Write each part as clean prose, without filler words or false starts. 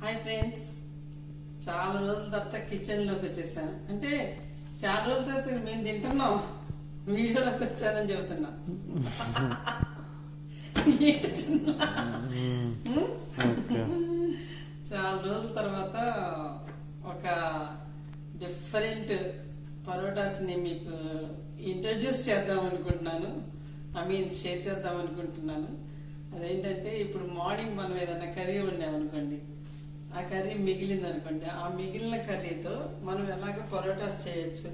Hi friends, చాలా రోజుల తర్వాత కిచెన్ లోకి వచ్చేసాను. అంటే చాలా రోజుల తర్వాత మేము తింటున్నాం, వీడియోలోకి వచ్చానని చెబుతున్నా. చాలా రోజుల తర్వాత ఒక డిఫరెంట్ పరోటాస్ ని మీకు ఇంట్రడ్యూస్ చేద్దాం అనుకుంటున్నాను. షేర్ చేద్దాం అనుకుంటున్నాను. అదేంటంటే, ఇప్పుడు మార్నింగ్ మనం ఏదైనా కర్రీ వండామనుకోండి, ఆ కర్రీ మిగిలింది అనుకోండి, ఆ మిగిలిన కర్రీతో మనం ఎలాగ పరోటాస్ చేయొచ్చు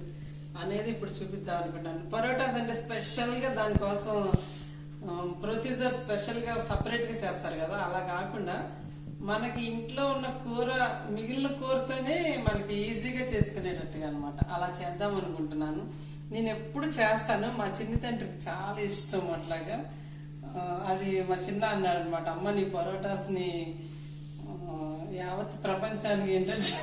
అనేది ఇప్పుడు చూపిద్దాం అనుకుంటాను. పరోటాస్ అంటే స్పెషల్ గా దానికోసం ప్రొసీజర్ స్పెషల్ గా సపరేట్ గా చేస్తారు కదా, అలా కాకుండా మనకి ఇంట్లో ఉన్న కూర, మిగిలిన కూరతోనే మనకి ఈజీగా చేసుకునేటట్టుగా అనమాట. అలా చేద్దాం అనుకుంటున్నాను. నేను ఎప్పుడు చేస్తాను, మా చిన్న తండ్రికి చాలా ఇష్టం అట్లాగా. అది మా చిన్న అన్నాడు అనమాట, అమ్మ నీ పరోటాస్ ని యావత్ ప్రపంచానికి ఏంటంటే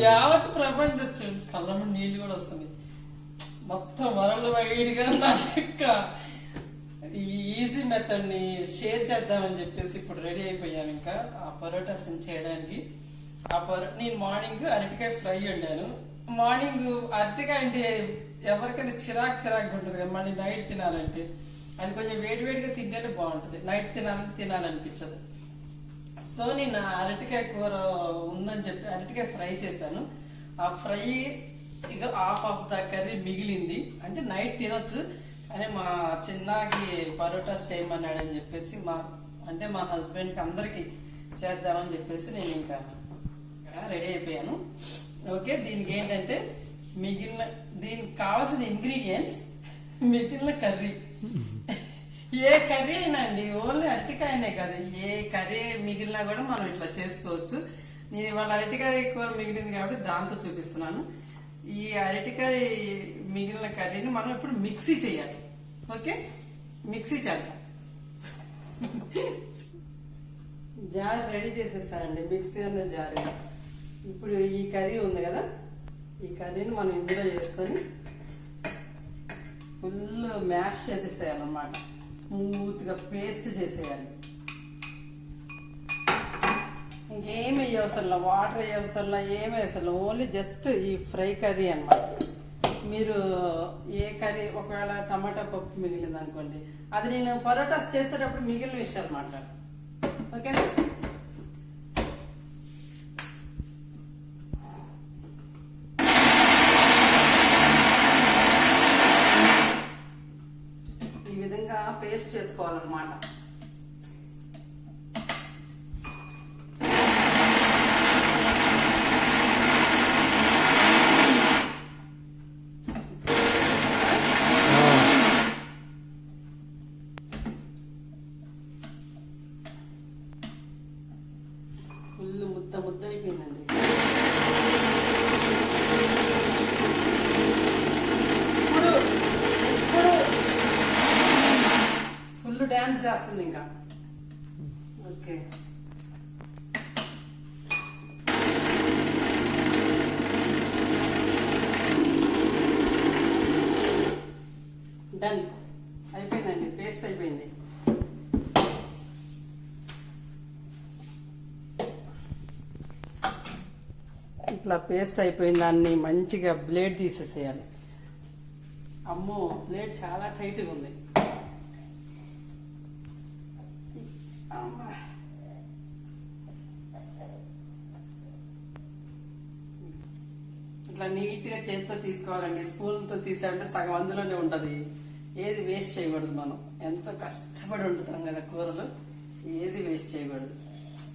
యావత్ ప్రపంచం కళ్ళము నీళ్ళు కూడా వస్తుంది. మొత్తం వరల్డ్ వైడ్ గా నా యొక్క ఈ ఈజీ మెథడ్ ని షేర్ చేద్దామని చెప్పేసి ఇప్పుడు రెడీ అయిపోయాను. ఇంకా ఆ పరోటాస్ చేయడానికి నేను మార్నింగ్ అరటికాయ ఫ్రై వండాను. మార్నింగ్ అరటికాయ అంటే ఎవరికైనా చిరాకు ఉంటుంది కదా, మళ్ళీ నైట్ తినాలంటే అది కొంచెం వేడివేడిగా తింటేనే బాగుంటుంది, నైట్ తినాలనిపించదు. సో నేను అరటికాయ కూర ఉందని చెప్పి అరటికాయ ఫ్రై చేశాను. ఆ ఫ్రై ఇక హాఫ్ ఆఫ్ ద కర్రీ మిగిలింది. అంటే నైట్ తినొచ్చు, కానీ మా చిన్నకి పరోటాస్ చేయమన్నాడని చెప్పేసి మా హస్బెండ్ కి అందరికి చేద్దామని చెప్పేసి నేను ఇంకా రెడీ అయిపోయాను. ఓకే, దీనికి ఏంటంటే దీనికి కావాల్సిన ఇంగ్రీడియంట్స్ మిగిలిన కర్రీ. ఏ కర్రీ అయినా అండి, ఓన్లీ అరటికాయనే కాదు, ఏ కర్రీ మిగిలినా కూడా మనం ఇట్లా చేసుకోవచ్చు. నేను ఇవాళ అరటికాయ కూర మిగిలింది కాబట్టి దాంతో చూపిస్తున్నాను. ఈ అరటికాయ మిగిలిన కర్రీని మనం ఇప్పుడు మిక్సీ చేయాలి. ఓకే, మిక్సీ చేద్దాం. జార్ రెడీ చేసేసానండి, మిక్సీ అన్న జార్. ఇప్పుడు ఈ కర్రీ ఉంది కదా, ఈ కర్రీని మనం ఇందులో వేసుకొని ఫుల్ మ్యాష్ చేసేసేయాలన్నమాట. స్మూత్ గా పేస్ట్ చేసేయాలి. ఇంకేం వేయవసరంలా, వాటర్ వేయవసరంలా, ఏమి వేయవసరంలా, ఓన్లీ జస్ట్ ఈ ఫ్రై కర్రీ అన్నమాట. మీరు ఏ కర్రీ, ఒకవేళ టమాటా పప్పు మిగిలింది అనుకోండి, అది నేను పరోటాస్ చేసేటప్పుడు మిగిలిన విషయాలు మాట్లాడతాను. ఓకేనా? ఈ విధంగా పేస్ట్ చేసుకోవాలన్నమాట. ఫుల్ ముద్ద అయిపోయిందండి. ఇప్పుడు ఫుల్ డాన్స్ చేస్తుంది ఇంకా. ఓకే, డన్ అయిపోయిందండి, పేస్ట్ అయిపోయింది. ఇట్లా పేస్ట్ అయిపోయింది. దాన్ని మంచిగా బ్లేడ్ తీసేసేయాలి. అమ్మో, బ్లేడ్ చాలా టైట్గా ఉంది. ఇట్లా నీట్గా చేతితో తీసుకోవాలండి. స్పూన్తో తీసామంటే సగం అందులోనే ఉంటుంది. ఏది వేస్ట్ చేయకూడదు. మనం ఎంతో కష్టపడి వండుతాం కదా కూరలు, ఏది వేస్ట్ చేయకూడదు.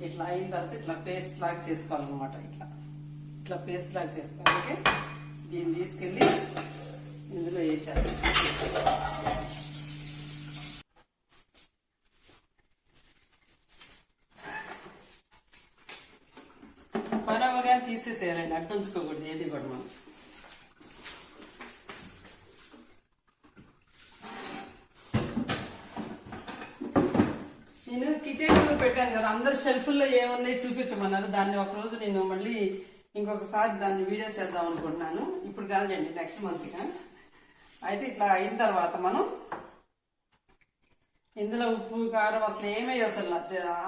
ఇట్లా అయిన తర్వాత ఇట్లా పేస్ట్ లాగా చేసుకోవాలన్నమాట. ఇట్లా పేస్ట్ లాగా చేసుకోవాలి. ఓకే, దీన్ని తీసుకెళ్ళి ఇందులో వేసారు. పరవగా తీసేసేయాలండి, అడ్డుంచుకోకూడదు ఏది కూడా మనం. నేను కిచెన్ టూర్ పెట్టాను కదా, అందరు షెల్ఫ్ల్లో ఏమున్నాయి చూపించమన్నారు. దాన్ని ఒక రోజు నేను మళ్ళీ ఇంకొకసారి దాన్ని వీడియో చేద్దాం అనుకుంటున్నాను. ఇప్పుడు కాదులేండి, నెక్స్ట్ మంత్గా. అయితే ఇట్లా అయిన తర్వాత మనం ఇందులో ఉప్పు కారం అసలు ఏమీ అసలు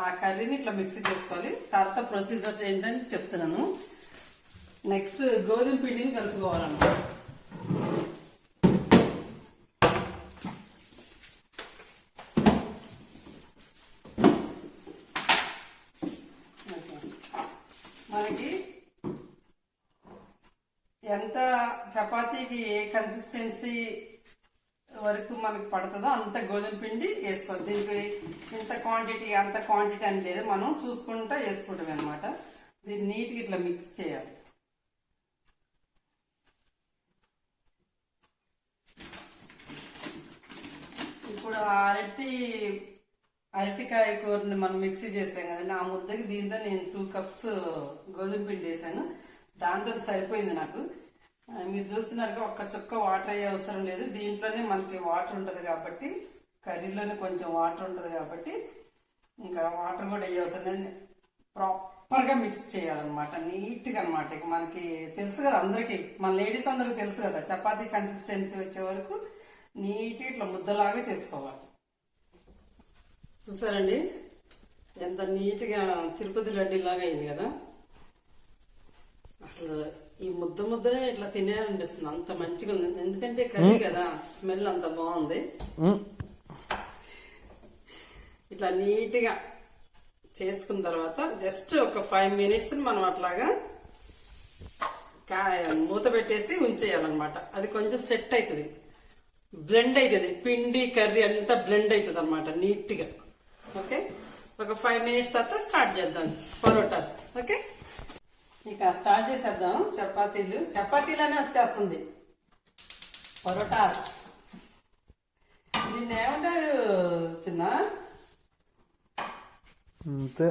ఆ కర్రీని ఇట్లా మిక్స్ చేసుకోవాలి. తర్వాత ప్రొసీజర్ ఏంటని చెప్తున్నాను. నెక్స్ట్ గోధుమ పిండిని కలుపుకోవాలన్నమాట. మనకి ఎంత చపాతీకి ఏ కన్సిస్టెన్సీ వరకు మనకు పడుతుందో అంత గోధుమ పిండి వేసుకోవాలి. దీనికి ఇంత క్వాంటిటీ అంత క్వాంటిటీ అని లేదు, మనం చూసుకుంటా వేసుకుంటాం అనమాట. దీన్ని నీట్గా ఇట్లా మిక్స్ చేయాలి. ఇప్పుడు అరటికాయ కూరని మనం మిక్సీ చేసాం కదండి, ఆ ముద్దకి దీంతో నేను 2 cups గోధుమ పిండి వేసాను. దాంతో సరిపోయింది నాకు. మీరు చూస్తున్నారుగా ఒక్క చుక్క వాటర్ అయ్యే అవసరం లేదు. దీంట్లోనే మనకి వాటర్ ఉంటుంది కాబట్టి, కర్రీలోనే కొంచెం వాటర్ ఉంటుంది కాబట్టి ఇంకా వాటర్ కూడా అయ్యే అవసరం లేదు. ప్రాపర్గా మిక్స్ చేయాలన్నమాట, నీట్గా అనమాట. ఇక మనకి తెలుసు కదా అందరికి, మన లేడీస్ అందరికి తెలుసు కదా, చపాతీ కన్సిస్టెన్సీ వచ్చే వరకు నీట్గా ఇట్లా ముద్దలాగా చేసుకోవాలి. చూసారండి ఎంత నీట్గా తిరుపతి లడ్డీలాగా అయింది కదా. అసలు ఈ ముద్దనే ఇట్లా తినేయాలనిపిస్తుంది, అంత మంచిగా ఉంది. ఎందుకంటే కర్రీ కదా, స్మెల్ అంత బాగుంది. ఇట్లా నీట్గా చేసుకున్న తర్వాత జస్ట్ ఒక 5 minutes మనం అట్లాగా మూత పెట్టేసి ఉంచేయాలన్నమాట. అది కొంచెం సెట్ అవుతుంది, బ్లెండ్ అవుతుంది, పిండి కర్రీ అంతా బ్లెండ్ అవుతుంది అనమాట నీట్గా. ఓకే, ఒక 5 minutes తర్వాత స్టార్ట్ చేద్దాం పరోటాస్. ఓకే, ఇక స్టార్ట్ చేసేద్దాం. చపాతీలనే వచ్చేస్తుంది పరోటాస్. దీన్ని ఏమంటారు చిన్న? అంటే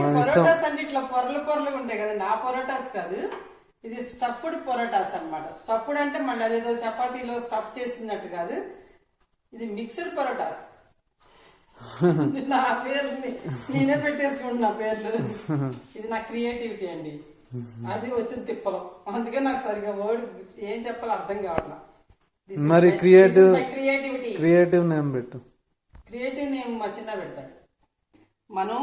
పరోటాస్ అంటే ఇట్లా పొరలుగా ఉంటాయి కదండి, ఆ పరోటాస్ కాదు, ఇది స్టఫ్డ్ పరోటాస్ అనమాట. స్టఫ్డ్ అంటే మళ్ళీ అదేదో చపాతీలో స్టఫ్ చేసినట్టు కాదు, ఇది మిక్స్డ్ పరోటాస్. నా పేరు నేనే పెట్టేసుకుంటున్నా పేర్లు. ఇది నా క్రియేటివిటీ అండి, అది వచ్చిన తిప్పలం. అందుకే నాకు సరిగా వర్డ్ ఏం చెప్పాలో అర్థం కావట్లా. మరి క్రియేటివ్ నేమ్ మా చిన్న పెడతాడు. మనం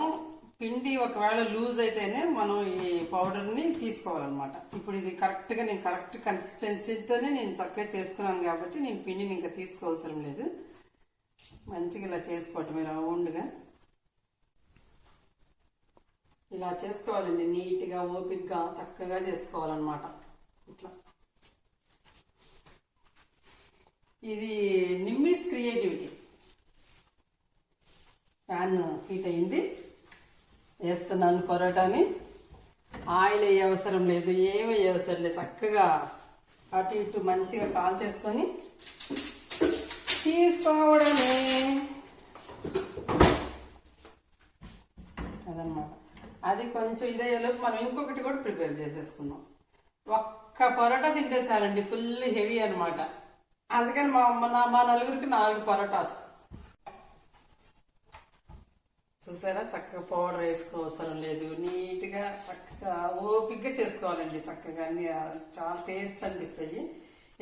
పిండి ఒకవేళ లూజ్ అయితేనే మనం ఈ పౌడర్ ని తీసుకోవాలన్నమాట. ఇప్పుడు ఇది కరెక్ట్ గా నేను కరెక్ట్ కన్సిస్టెన్సీతోనే నేను చక్కగా చేసుకున్నాను కాబట్టి నేను పిండిని ఇంకా తీసుకోవసరం లేదు. మంచిగా ఇలా చేసుకోవటం, ఇలా రౌండ్గా ఇలా చేసుకోవాలండి. నీట్గా ఓపిక్గా చక్కగా చేసుకోవాలన్నమాట. ఇట్లా ఇది నిమ్మీస్ క్రియేటివిటీ. ప్యాన్ హీట్ అయింది, వేస్తున్నాను పరోటాని. ఆయిల్ వేయ అవసరం లేదు, ఏమి వేయ అవసరం లేదు. చక్కగా అటు ఇటు మంచిగా కాల్ చేసుకొని తీసుకోవడమే అదనమాట. అది కొంచెం ఇదేలోపు మనం ఇంకొకటి కూడా ప్రిపేర్ చేసేసుకున్నాం. ఒక్క పరోటా తింటే చాలండి, ఫుల్ హెవీ అనమాట. అందుకని మా నలుగురికి 4 పరోటాస్. చూసారా, చక్కగా పౌడర్ వేసుకోవసరం లేదు, నీట్గా చక్కగా ఓపిక్గా చేసుకోవాలండి. చక్కగా అన్ని చాలా టేస్ట్ అనిపిస్తాయి.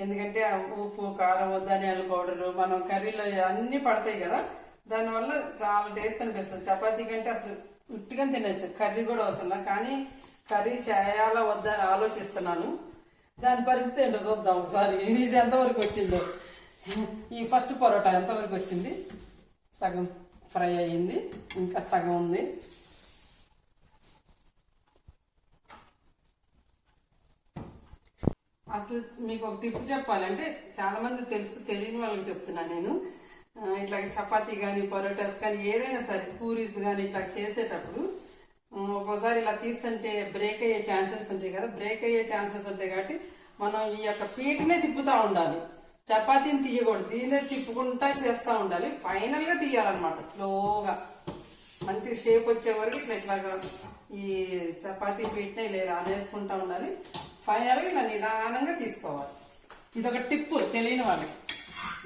ఎందుకంటే ఉప్పు కారం ధనియాల పౌడరు మనం కర్రీలో అన్ని పడతాయి కదా, దానివల్ల చాలా టేస్ట్ అనిపిస్తుంది. చపాతీ కంటే అసలు ఉట్టిగా తినచ్చు, కర్రీ కూడా అవసరం. కానీ కర్రీ చేయాలా వద్దా అని ఆలోచిస్తున్నాను. దాని పరిస్థితి ఏంటో చూద్దాం ఒకసారి. ఇది ఎంతవరకు వచ్చిందో, ఈ ఫస్ట్ పరోటా ఎంతవరకు వచ్చింది. సగం ఫ్రై అయ్యింది, ఇంకా సగం ఉంది. అసలు మీకు ఒక టిప్ చెప్పాలంటే, చాలా మంది తెలియని వాళ్ళకి చెప్తున్నా నేను. ఇట్లా చపాతీ కానీ పరోటాస్ కానీ ఏదైనా సరే, పూరీస్ కానీ ఇట్లా చేసేటప్పుడు ఒక్కోసారి ఇలా తీస్తుంటే బ్రేక్ అయ్యే ఛాన్సెస్ ఉంటాయి కదా. బ్రేక్ అయ్యే ఛాన్సెస్ ఉంటాయి కాబట్టి మనం ఈ యొక్క పీటనే తిప్పుతూ ఉండాలి. చపాతీని తీయకూడదు, దీన్నే తిప్పుకుంటా చేస్తూ ఉండాలి. ఫైనల్ గా తీయాలన్నమాట స్లోగా, మంచి షేప్ వచ్చే వరకు ఇట్లాగా ఈ చపాతీ పీటనే ఇలా వేసుకుంటా ఉండాలి. ఫైనల్గా ఇలా నిదానంగా తీసుకోవాలి. ఇదొక టిప్ తెలియని వాళ్ళకి.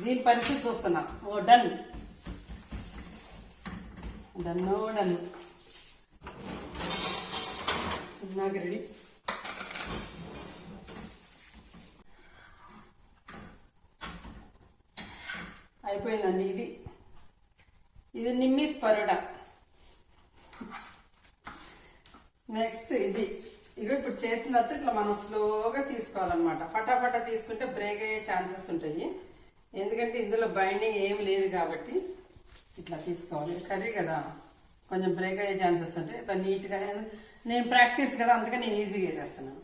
దీని పరిస్థితి చూస్తున్నా. ఓ డన్. చిన్నగా రెడీ. అయిపోయిందండి. ఇది నిమ్మిస్ పరోటా. నెక్స్ట్ ఇది ఇప్పుడు చేసిన తర్వాత ఇట్లా మనం స్లోగా తీసుకోవాలన్నమాట. ఫటాఫటా తీసుకుంటే బ్రేక్ అయ్యే ఛాన్సెస్ ఉంటాయి. ఎందుకంటే ఇందులో బైండింగ్ ఏమి లేదు కాబట్టి ఇట్లా తీసుకోవాలి. కర్రీ కదా, కొంచెం బ్రేక్ అయ్యే ఛాన్సెస్ ఉంటాయి. ఇట్లా నీట్గా, నేను ప్రాక్టీస్ కదా అందుకే నేను ఈజీగా చేస్తున్నాను.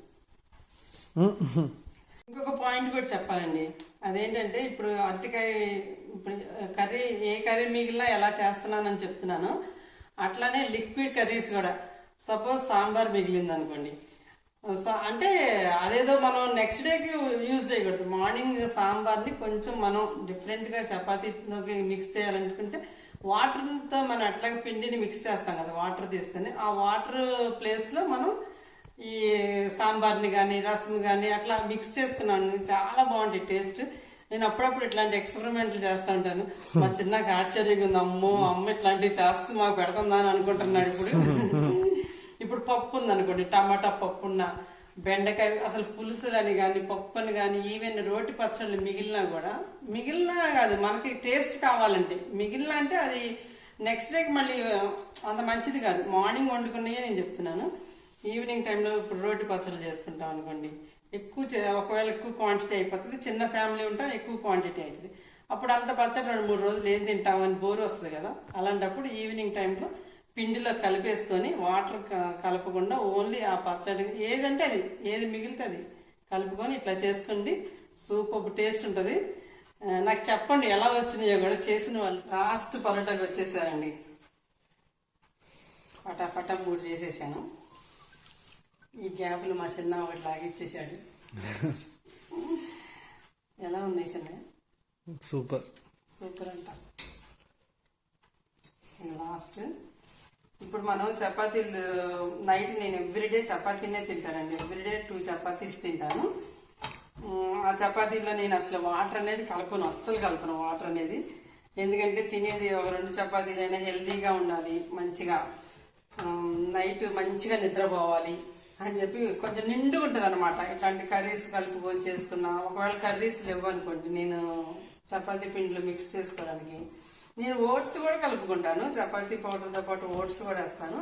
ఇంకొక పాయింట్ కూడా చెప్పాలండి. అదేంటంటే ఇప్పుడు అరటికాయ కర్రీ, ఏ కర్రీ మిగిలినా ఎలా చేస్తున్నానని చెప్తున్నాను. అట్లానే లిక్విడ్ కర్రీస్ కూడా, సపోజ్ సాంబార్ మిగిలింది అనుకోండి, అంటే అదేదో మనం నెక్స్ట్ డేకి యూజ్ చేయకూడదు. మార్నింగ్ సాంబార్ని కొంచెం మనం డిఫరెంట్గా చపాతీలోకి మిక్స్ చేయాలనుకుంటే వాటర్తో మనం అట్లాగే పిండిని మిక్స్ చేస్తాం కదా, వాటర్ తీసుకొని ఆ వాటర్ ప్లేస్లో మనం ఈ సాంబార్ని కానీ రసం కానీ అట్లా మిక్స్ చేసుకున్నాను. చాలా బాగుంటుంది టేస్ట్. నేను అప్పుడప్పుడు ఇట్లాంటి ఎక్స్పెరిమెంట్లు చేస్తూ ఉంటాను. మా చిన్నకి ఆశ్చర్యంగా ఉంది, అమ్మ ఇట్లాంటివి చేస్తూ మాకు పెడుతుందా అని అనుకుంటున్నాడు. ఇప్పుడు పప్పు ఉందనుకోండి, టమాటా పప్పున్న, బెండకాయ అసలు పులుసులని కానీ పప్పుని కానీ ఈవెన్ రోటి పచ్చళ్ళు మిగిలినా కాదు, మనకి టేస్ట్ కావాలంటే మిగిలిన అంటే అది నెక్స్ట్ డేకి మళ్ళీ అంత మంచిది కాదు. మార్నింగ్ వండుకున్నాయే నేను చెప్తున్నాను. ఈవినింగ్ టైంలో ఇప్పుడు రోటి పచ్చళ్ళు చేసుకుంటాం అనుకోండి, ఒకవేళ ఎక్కువ క్వాంటిటీ అయిపోతుంది. చిన్న ఫ్యామిలీ ఉంటాం, ఎక్కువ క్వాంటిటీ అవుతుంది. అప్పుడు అంత పచ్చడి 2-3 రోజులు ఏం తింటామని బోర్ వస్తుంది కదా. అలాంటప్పుడు ఈవినింగ్ టైంలో పిండిలో కలిపేసుకొని వాటర్ కలపకుండా ఓన్లీ ఆ పచ్చడి ఏదంటే అది, ఏది మిగిలితే అది కలుపుకొని ఇట్లా చేసుకోండి. సూపర్ టేస్ట్ ఉంటుంది. నాకు చెప్పండి ఎలా వచ్చినాయో కూడా. చేసిన వాళ్ళు లాస్ట్ పరోటాకి వచ్చేసారండి. ఫటాఫటా 3 చేసేసాను. ఈ గ్యాప్లు మా చిన్న ఒకటి లాగిచ్చేసాడు. ఎలా ఉన్నాయి చిన్న? సూపర్ సూపర్ అంట. లాస్ట్ ఇప్పుడు మనం చపాతీలు నైట్ నేను ఎవ్రీడే చపాతీనే తింటానండి. ఎవ్రీడే 2 చపాతీస్ తింటాను. ఆ చపాతీలో నేను అసలు వాటర్ అనేది అస్సలు కలపను వాటర్ అనేది. ఎందుకంటే తినేది ఒక 2 చపాతీలైనా హెల్తీగా ఉండాలి, మంచిగా నైట్ మంచిగా నిద్రపోవాలి అని చెప్పి కొంచెం నిండుగా ఉంటుంది అనమాట. ఇట్లాంటి కర్రీస్ కలుపుకొని చేసుకున్నా, ఒకవేళ కర్రీస్ లేవు అనుకోండి, నేను చపాతీ పిండిలో మిక్స్ చేసుకోవడానికి నేను ఓట్స్ కూడా కలుపుకుంటాను. చపాతీ పౌడర్తో పాటు ఓట్స్ కూడా వేస్తాను.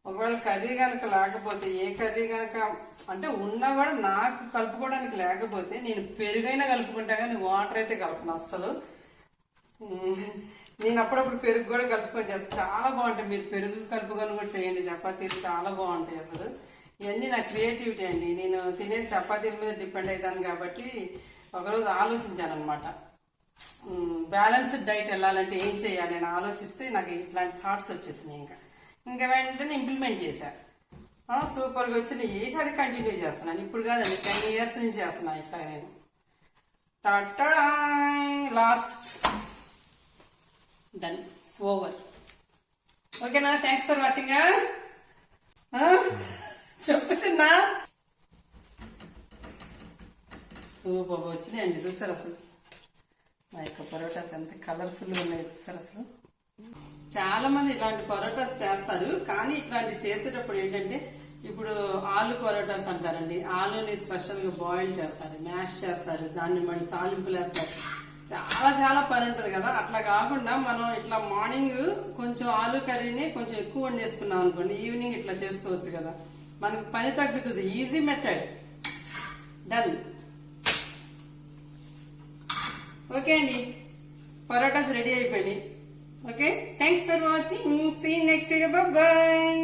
ఒకవేళ కర్రీ కనుక లేకపోతే, ఏ కర్రీ కనుక అంటే ఉన్నా కూడా నాకు కలుపుకోవడానికి లేకపోతే నేను పెరుగైనా కలుపుకుంటా, కానీ వాటర్ అయితే కలపను అస్సలు. నేను అప్పుడప్పుడు పెరుగు కూడా కలుపుకొని చేస్తాను, చాలా బాగుంటాయి. మీరు పెరుగు కలుపుకొని కూడా చేయండి, చపాతీలు చాలా బాగుంటాయి అసలు. ఇవన్నీ నా క్రియేటివిటీ అండి. నేను తినేది చపాతీల మీద డిపెండ్ అవుతాను కాబట్టి ఒకరోజు ఆలోచించాను అనమాట, బ్యాలెన్స్డ్ డైట్ వెళ్ళాలంటే ఏం చేయాలి అని ఆలోచిస్తే నాకు ఇట్లాంటి థాట్స్ వచ్చేసినాయి. ఇంకా వెంటనే ఇంప్లిమెంట్ చేశాను. సూపర్గా వచ్చినాయి. అది కంటిన్యూ చేస్తున్నాను. ఇప్పుడు కాదండి, 10 years నుంచి చేస్తున్నాను ఇట్లా నేను. Last done, over. ఓకేనా? Thanks for watching. చెప్పు చిన్న. సూపర్ వచ్చినాయండి. చూసారు అసలు మా యొక్క పరోటాస్ ఎంత కలర్ఫుల్గా ఉన్నాయి, చూసారు అసలు. చాలా మంది ఇలాంటి పరోటాస్ చేస్తారు, కానీ ఇట్లాంటి చేసేటప్పుడు ఏంటంటే, ఇప్పుడు ఆలు పరోటాస్ అంటారండి. ఆలుని స్పెషల్గా బాయిల్ చేస్తారు, మ్యాష్ చేస్తారు, దాన్ని మళ్ళీ తాలింపులు వేస్తారు. చాలా చాలా పని ఉంటుంది కదా. అట్లా కాకుండా మనం ఇట్లా మార్నింగ్ కొంచెం ఆలు కర్రీని కొంచెం ఎక్కువ వండేసుకున్నాం అనుకోండి, ఈవినింగ్ ఇట్లా చేసుకోవచ్చు కదా, మనకి పని తగ్గుతుంది. Easy method. డన్. ఓకే అండి, పరోటాస్ రెడీ అయిపోయినాయి. Okay, thanks for watching. See next video. Bye.